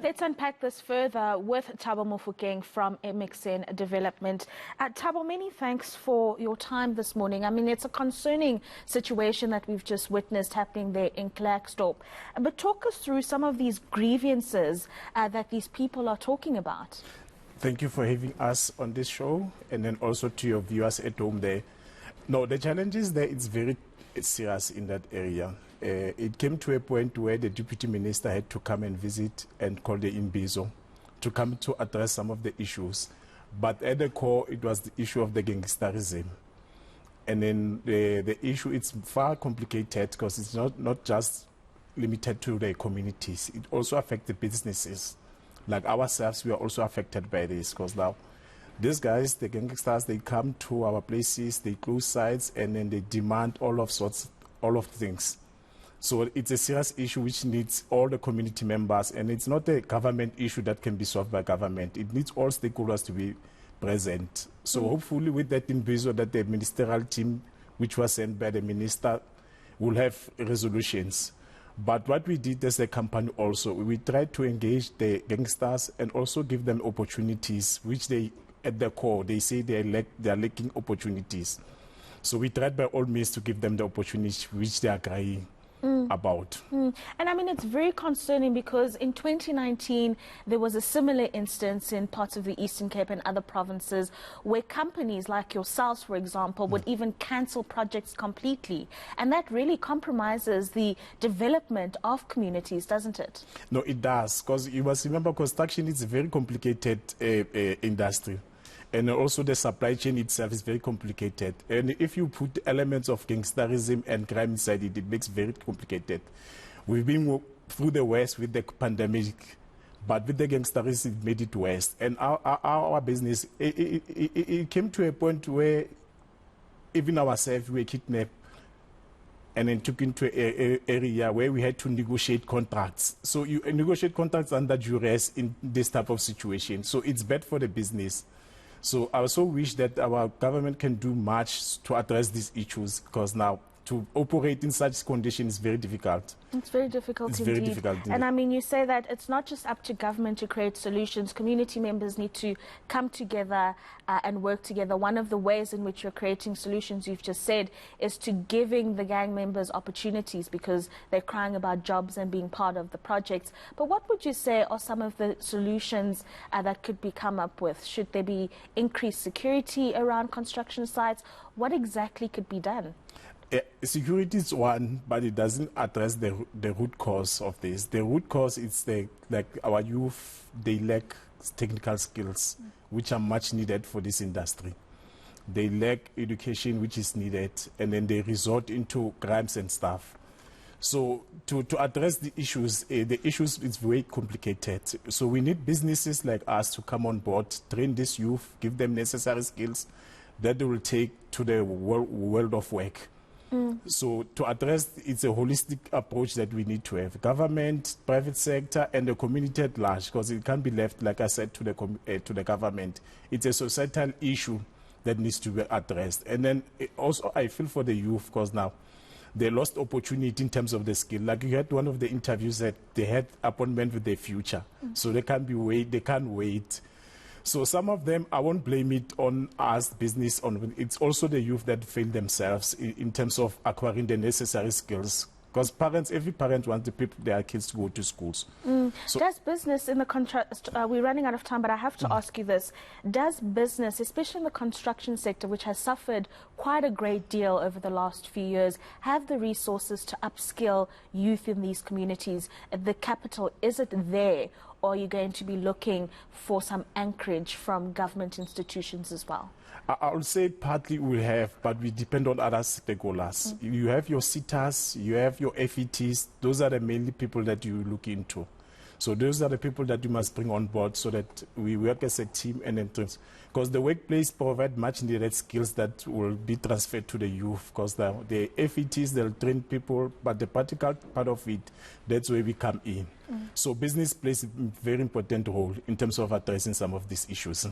Let's unpack this further with Thabo Mofokeng from MXN Development. Thabo, many thanks for your time this morning. I mean, it's a concerning situation that we've just witnessed happening there in Klerksdorp. But talk us through some of these grievances that these people are talking about. Thank you for having us on this show, and then also to your viewers at home there. No, the challenges there, it's very serious in that area. It came to a point where the deputy minister had to come and visit and call the Imbizo to come to address some of the issues. But at the core, it was the issue of the gangsterism. And then the issue, it's far complicated because it's not just limited to the communities. It also affects the businesses. Like ourselves, we are also affected by this because now these guys, the gangsters, they come to our places, they close sites, and then they demand all of things. So it's a serious issue which needs all the community members, and it's not a government issue that can be solved by government. It needs all stakeholders to be present. So hopefully with that imbizo, that the ministerial team, which was sent by the minister, will have resolutions. But what we did as a company also, we tried to engage the gangsters and also give them opportunities, which they, at the core, they say they are lacking opportunities. So we tried by all means to give them the opportunities which they are crying about. And I mean, it's very concerning because in 2019, there was a similar instance in parts of the Eastern Cape and other provinces where companies like yourselves, for example, would even cancel projects completely. And that really compromises the development of communities, doesn't it? No, it does. Because you must remember, construction is a very complicated industry. And also the supply chain itself is very complicated. And if you put elements of gangsterism and crime inside it, it makes it very complicated. We've been through the worst with the pandemic, but with the gangsterism, it made it worse. And our business, it came to a point where even ourselves, we were kidnapped and then took into an area where we had to negotiate contracts. So you negotiate contracts under duress in this type of situation. So it's bad for the business. So I also wish that our government can do much to address these issues, because now to operate in such conditions is very difficult. It's very difficult indeed. Very difficult indeed. And I mean, you say that it's not just up to government to create solutions. Community members need to come together and work together. One of the ways in which you're creating solutions, you've just said, is to giving the gang members opportunities because they're crying about jobs and being part of the projects. But what would you say are some of the solutions that could be come up with? Should there be increased security around construction sites? What exactly could be done? Security is one, but it doesn't address the root cause of this. The root cause is like our youth, they lack technical skills, which are much needed for this industry. They lack education, which is needed, and then they resort into crimes and stuff. So to address the issues is very complicated. So we need businesses like us to come on board, train this youth, give them necessary skills that they will take to the world of work. So to address, it's a holistic approach that we need to have. Government, private sector, and the community at large, because it can't be left, like I said, to the government. It's a societal issue that needs to be addressed. And then also I feel for the youth, because now they lost opportunity in terms of the skill. Like you had one of the interviews that they had appointment with their future. So they can't wait. So some of them, I won't blame it on us, business. It's also the youth that fail themselves in terms of acquiring the necessary skills. Because every parent wants their kids to go to schools. So does business in the contract, we're running out of time, but I have to ask you this. Does business, especially in the construction sector, which has suffered quite a great deal over the last few years, have the resources to upskill youth in these communities? The capital, is it there? Or are you going to be looking for some anchorage from government institutions as well? I would say partly we have, but we depend on other stakeholders. You have your sitters, you have your FETs. Those are the mainly people that you look into. So those are the people that you must bring on board so that we work as a team and entrance. Because the workplace provides much needed skills that will be transferred to the youth. Because the FETs, they'll train people, but the practical part of it, that's where we come in. So business plays a very important role in terms of addressing some of these issues.